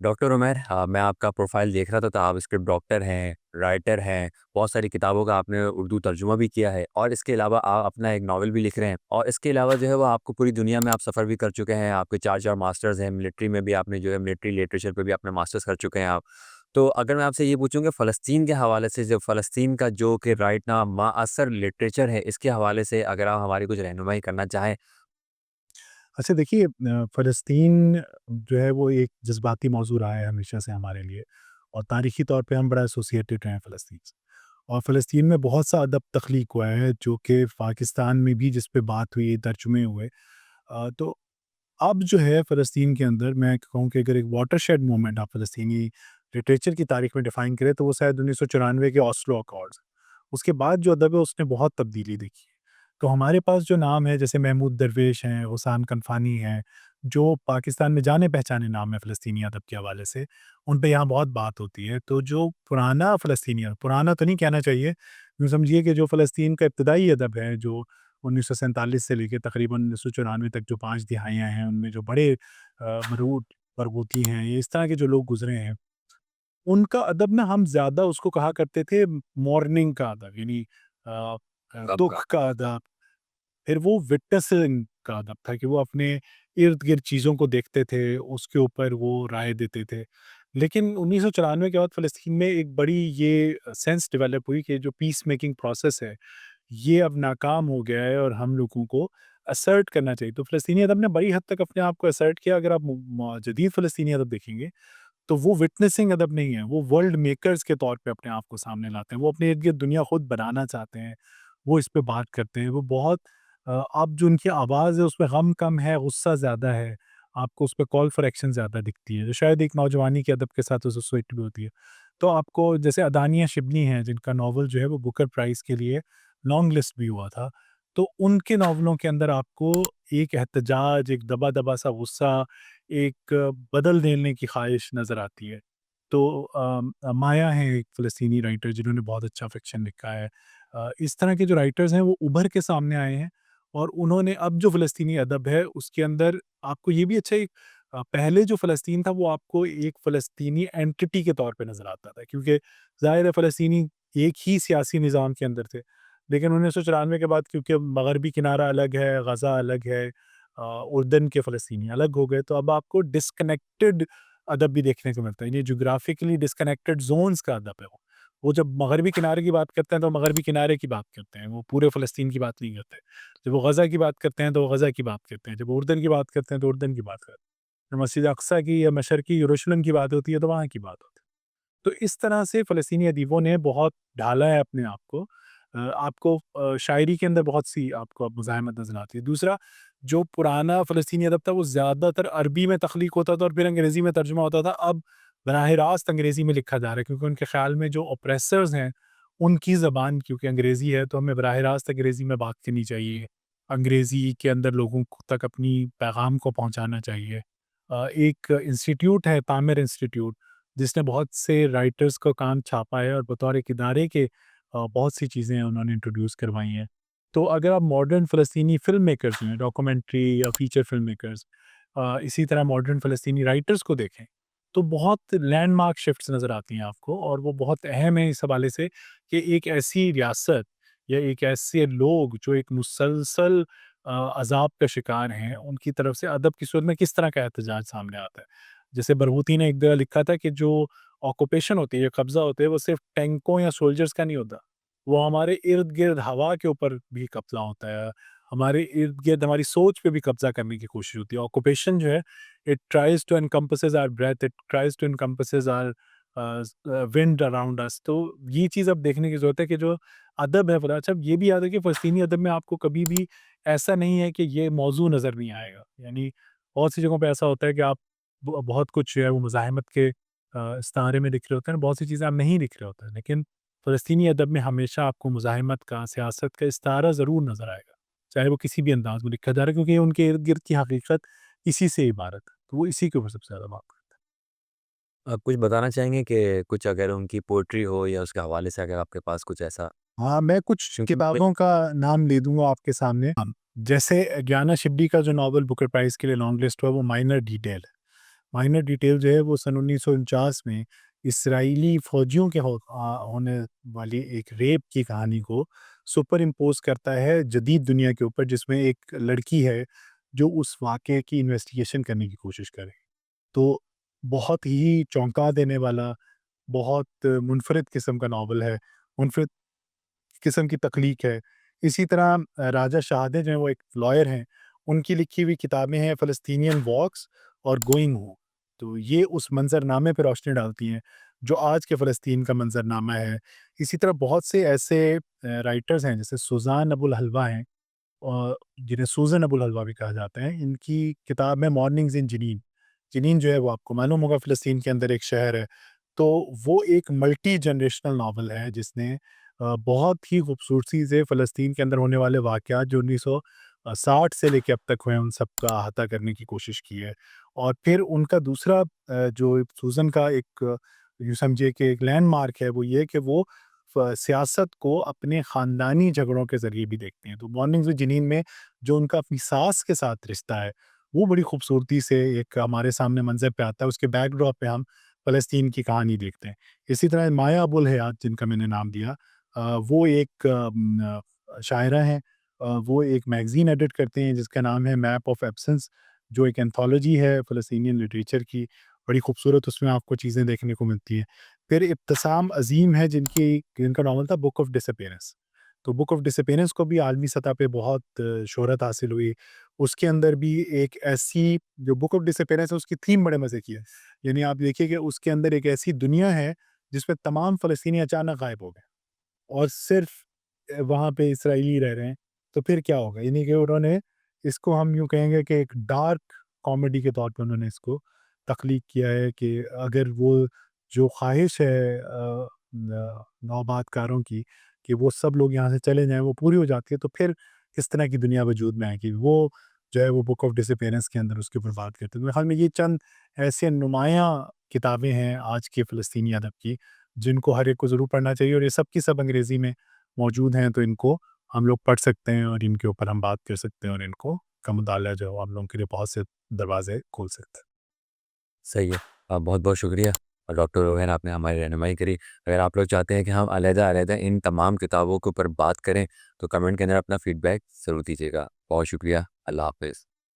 Doctor Umair, میں آپ کا پروفائل دیکھ رہا تھا تو آپ اسکرپٹ ڈاکٹر ہیں، رائٹر ہیں، بہت ساری کتابوں کا آپ نے اردو ترجمہ بھی کیا ہے، اور اس کے علاوہ آپ اپنا ایک ناول بھی لکھ رہے ہیں، اور اس کے علاوہ جو ہے وہ آپ کو پوری دنیا میں آپ سفر بھی کر چکے ہیں، آپ کے 4 ماسٹرز ہیں، ملٹری میں بھی آپ نے جو ہے ملٹری لٹریچر پہ بھی اپنے ماسٹرز کر چکے ہیں آپ۔ تو اگر میں آپ سے یہ پوچھوں کہ فلسطین کے حوالے سے، جو فلسطین کا جو کہ رائٹ نا معاصر لٹریچر ہے، اس کے حوالے سے اگر آپ ہماری کچھ رہنمائی کرنا چاہیں۔ اچھا دیکھیے، فلسطین جو ہے وہ ایک جذباتی موضوع رہا ہے ہمیشہ سے ہمارے لیے، اور تاریخی طور پہ ہم بڑا ایسوسیٹڈ رہے ہیں فلسطین سے، اور فلسطین میں بہت سا ادب تخلیق ہوا ہے جو کہ پاکستان میں بھی جس پہ بات ہوئی، ترجمے ہوئے۔ تو اب جو ہے فلسطین کے اندر میں کہوں کہ اگر ایک واٹر شیڈ موومنٹ آپ فلسطینی لٹریچر کی تاریخ میں ڈیفائن کریں تو وہ شاید 1994 کے آسلو اکارڈز۔ اس کے بعد جو ادب ہے اس نے بہت تبدیلی دیکھی ہے۔ تو ہمارے پاس جو نام ہے جیسے محمود درویش ہیں، حسین کنفانی ہیں، جو پاکستان میں جانے پہچانے نام ہے فلسطینی ادب کے حوالے سے، ان پہ یہاں بہت بات ہوتی ہے۔ تو جو پرانا فلسطینی ادب، پرانا تو نہیں کہنا چاہیے، یوں سمجھیے کہ جو فلسطین کا ابتدائی ادب ہے، جو 1947 سے لے کے تقریباً 1994 تک جو 5 دہائیاں ہیں، ان میں جو بڑے مربوط برغوثی ہیں، یہ اس طرح کے جو لوگ گزرے ہیں، ان کا ادب نا ہم زیادہ اس کو کہا کرتے تھے مورننگ کا ادب، یعنی آ، آپ کا دکھ کا ادب۔ پھر وہ وٹنسنگ کا ادب تھا کہ وہ اپنے ارد گرد چیزوں کو دیکھتے تھے، اس کے اوپر وہ رائے دیتے تھے۔ لیکن 1994 کے بعد فلسطین میں ایک بڑی یہ سینس ڈیولپ ہوئی کہ جو پیس میکنگ پروسیس ہے، یہ اب ناکام ہو گیا ہے، اور ہم لوگوں کو اسرٹ کرنا چاہیے۔ تو فلسطینی ادب نے بڑی حد تک اپنے آپ کو اسرٹ کیا۔ اگر آپ جدید فلسطینی ادب دیکھیں گے تو وہ وٹنسنگ ادب نہیں ہے، وہ ورلڈ میکرز کے طور پہ اپنے آپ کو سامنے لاتے ہیں، وہ اپنے ارد گرد دنیا خود بنانا چاہتے ہیں، وہ اس پہ بات کرتے ہیں، وہ بہت اب جو ان کی آواز ہے اس میں غم کم ہے، غصہ زیادہ ہے، آپ کو اس پہ کال فار ایکشن زیادہ دکھتی ہے، جو شاید ایک نوجوانی کے ادب کے ساتھ ایسوسیٹ بھی ہوتی ہے۔ تو آپ کو جیسے ادانیہ شبلی ہیں، جن کا ناول جو ہے وہ بکر پرائز کے لیے لانگ لسٹ بھی ہوا تھا، تو ان کے ناولوں کے اندر آپ کو ایک احتجاج، ایک دبا دبا سا غصہ، ایک بدل دینے کی خواہش نظر آتی ہے۔ تو مایا ہیں ایک فلسطینی رائٹر جنہوں نے بہت اچھا فکشن لکھا ہے۔ اس طرح کے جو رائٹرز ہیں وہ ابھر کے سامنے آئے ہیں، اور انہوں نے اب جو فلسطینی ادب ہے اس کے اندر آپ کو یہ بھی اچھا ایک پہلے جو فلسطین تھا وہ آپ کو ایک فلسطینی اینٹی کے طور پہ نظر آتا تھا، کیونکہ ظاہر ہے فلسطینی ایک ہی سیاسی نظام کے اندر تھے۔ لیکن 1994 کے بعد کیونکہ مغربی کنارہ الگ ہے، غزہ الگ ہے، اردن کے فلسطینی الگ ہو گئے، تو اب آپ کو ڈسکنیکٹڈ ادب بھی دیکھنے کو ملتا ہے۔ یہ جغرافیکلی ڈسکنیکٹڈ زونز کا ادب ہے وہ جب مغربی کنارے کی بات کرتے ہیں تو مغربی کنارے کی بات کرتے ہیں، وہ پورے فلسطین کی بات نہیں کرتے۔ جب وہ غزہ کی بات کرتے ہیں تو وہ غزہ کی بات کرتے ہیں، جب وہ اردن کی بات کرتے ہیں تو اردن کی بات کرتے ہیں، جب مسجد اقصیٰ کی یا مشرقی یروشلم کی بات ہوتی ہے تو وہاں کی بات ہوتی ہے۔ تو اس طرح سے فلسطینی ادیبوں نے بہت ڈھالا ہے اپنے آپ کو۔ آپ کو شاعری کے اندر بہت سی آپ کو اب مزاحمت نظر آتی ہے۔ دوسرا، جو پرانا فلسطینی ادب تھا وہ زیادہ تر عربی میں تخلیق ہوتا تھا اور پھر انگریزی میں ترجمہ ہوتا تھا، اب براہ راست انگریزی میں لکھا جا رہا ہے، کیونکہ ان کے خیال میں جو اوپریسرز ہیں ان کی زبان کیونکہ انگریزی ہے تو ہمیں براہ راست انگریزی میں بات کرنی چاہیے، انگریزی کے اندر لوگوں تک اپنی پیغام کو پہنچانا چاہیے۔ ایک انسٹیٹیوٹ ہے تامر انسٹیٹیوٹ، جس نے بہت سے رائٹرز کا کام چھاپا ہے، اور بطور ایک ادارے کے بہت سی چیزیں انہوں نے انٹروڈیوس کروائی ہیں۔ تو اگر آپ ماڈرن فلسطینی فلم میکرز ہیں، ڈاکومنٹری یا فیچر فلم میکرز، اسی طرح ماڈرن فلسطینی رائٹرز کو دیکھیں تو بہت لینڈ مارک شفٹس نظر آتی ہیں آپ کو، اور وہ بہت اہم ہے اس حوالے سے کہ ایک ایسی ریاست یا ایک ایسے لوگ جو ایک مسلسل عذاب کا شکار ہیں، ان کی طرف سے ادب کی صورت میں کس طرح کا احتجاج سامنے آتا ہے۔ جیسے برغوثی نے ایک جگہ لکھا تھا کہ جو آکوپیشن ہوتی ہے، جو قبضہ ہوتے ہے، وہ صرف ٹینکوں یا سولجرز کا نہیں ہوتا، وہ ہمارے ارد گرد ہوا کے اوپر بھی قبضہ ہوتا ہے، ہمارے ارد گرد ہماری سوچ پہ بھی قبضہ کرنے کی کوشش ہوتی ہے۔ آکوپیشن جو ہے it tries to encompasses our breath, it tries to encompasses our wind around us۔ تو یہ چیز اب دیکھنے کی ضرورت ہے کہ جو ادب ہے اچھا یہ بھی یاد ہے کہ فلسطینی ادب میں آپ کو کبھی بھی ایسا نہیں ہے کہ یہ موضوع نظر نہیں آئے گا، یعنی بہت سی جگہوں پہ ایسا ہوتا ہے کہ آپ بہت کچھ جو ہے وہ مزاحمت کے استعارے میں لکھ رہے ہوتے ہیں، بہت سی چیزیں آپ نہیں لکھ رہے ہوتے ہیں، لیکن فلسطینی ادب میں ہمیشہ آپ کو مزاحمت کا، سیاست کا استعارہ ضرور نظر آئے گا، چاہے وہ کسی بھی انداز میں لکھا جا رہا ہے، کیونکہ ان کے ارد گرد کی حقیقت اسی سے عبارت ہے، تو وہ اسی کے اوپر سب سے زیادہ بات کرتا آپ کچھ بتانا چاہیں گے کہ کچھ اگر ان کی پوئٹری ہو یا اس کے حوالے سے اگر آپ کے پاس کچھ ایسا؟ ہے۔ ہاں، میں کچھ کیونکہ کتابوں کا نام لے دوں گا آپ کے سامنے، جیسے گیانا شبلی کا جو ناول بکر پرائز کے لیے لانگ لسٹ ہوا وہ مائنر ڈیٹیل ہے۔ مائنر ڈیٹیل جو ہے وہ سن 1949 میں اسرائیلی فوجیوں کے ہونے والی ایک ریپ کی کہانی کو سپر امپوز کرتا ہے جدید دنیا کے اوپر، جس میں ایک لڑکی ہے جو اس واقعے کی انویسٹیگیشن کرنے کی کوشش کرے۔ تو بہت ہی چونکا دینے والا، بہت منفرد قسم کا ناول ہے، منفرد قسم کی تخلیق ہے۔ اسی طرح راجہ شہادے جو ہیں وہ ایک لائر ہیں، ان کی لکھی ہوئی کتابیں ہیں فلسطینین واکس اور گوئنگ ہوں، تو یہ اس منظرنامے پہ روشنی ڈالتی ہیں جو آج کے فلسطین کا منظرنامہ ہے۔ اسی طرح بہت سے ایسے رائٹرز ہیں جیسے سوزان ابو الحلوہ ہیں، جنہیں سوزن ابو الحلوہ بھی کہا جاتا ہے۔ ان کی کتاب ہے مارننگز ان جنین۔ جنین جو ہے وہ آپ کو معلوم ہوگا فلسطین کے اندر ایک شہر ہے، تو وہ ایک ملٹی جنریشنل ناول ہے جس نے بہت ہی خوبصورتی سے فلسطین کے اندر ہونے والے واقعات جو 1960 سے لے کے اب تک ہوئے ہیں ان سب کا احاطہ کرنے کی کوشش کی ہے۔ اور پھر ان کا دوسرا جو سوزن کا ایک یوں سمجھیے کہ ایک لینڈ مارک ہے وہ یہ کہ وہ سیاست کو اپنے خاندانی جھگڑوں کے ذریعے بھی دیکھتے ہیں۔ تو مارننگز ود جنین میں جو ان کا اپنی ساس کے ساتھ رشتہ ہے وہ بڑی خوبصورتی سے ایک ہمارے سامنے منظر پہ آتا ہے، اس کے بیک ڈراپ پہ ہم فلسطین کی کہانی دیکھتے ہیں۔ اسی طرح مایا ابو الحیات جن کا میں نے نام دیا، وہ ایک شاعرہ ہیں، وہ ایک میگزین ایڈٹ کرتے ہیں جس کا نام ہے میپ آف ایبسنس، جو ایک انتھولوجی ہے فلسطینین لٹریچر کی، بڑی خوبصورت اس میں آپ کو چیزیں دیکھنے کو ملتی ہیں۔ پھر ابتسام عظیم ہے جن کا ناول تھا بک آف ڈس اپیئرنس، تو بک آف ڈس اپیئرنس کو بھی عالمی سطح پہ بہت شہرت حاصل ہوئی۔ اس کے اندر بھی ایک ایسی جو بک آف ڈس اپیئرنس ہے اس کی تھیم بڑے مزے کی ہے، یعنی آپ دیکھیے کہ اس کے اندر ایک ایسی دنیا ہے جس میں تمام فلسطینی اچانک غائب ہو گئے اور صرف وہاں پہ اسرائیلی رہ رہے ہیں، تو پھر کیا ہوگا؟ یعنی کہ انہوں نے اس کو ہم یوں کہیں گے کہ ایک ڈارک کامیڈی کے طور پہ انہوں نے اس کو تخلیق کیا ہے کہ اگر وہ جو خواہش ہے نوآباد کاروں کی کہ وہ سب لوگ یہاں سے چلے جائیں وہ پوری ہو جاتی ہے، تو پھر کس طرح کی دنیا وجود میں آئے گی؟ وہ جو ہے وہ بک آف ڈس اپیئرنس کے اندر اس کے اوپر بات کرتے ہیں۔ تو میرے خیال میں یہ چند ایسے نمایاں کتابیں ہیں آج کے فلسطینی ادب کی جن کو ہر ایک کو ضرور پڑھنا چاہیے، اور یہ سب کی سب انگریزی میں موجود ہیں، تو ان کو ہم لوگ پڑھ سکتے ہیں اور ان کے اوپر ہم بات کر سکتے ہیں، اور ان کو کا مطالعہ جو ہے ہم لوگوں کے لیے بہت سے دروازے کھول سکتا ہے۔ صحیح ہے۔ بہت بہت شکریہ اور ڈاکٹر روہین، آپ نے ہماری رہنمائی کری۔ اگر آپ لوگ چاہتے ہیں کہ ہم علیحدہ علیحدہ ان تمام کتابوں کے اوپر بات کریں تو کمنٹ کے اندر اپنا فیڈ بیک ضرور دیجیے گا۔ بہت شکریہ۔ اللہ حافظ۔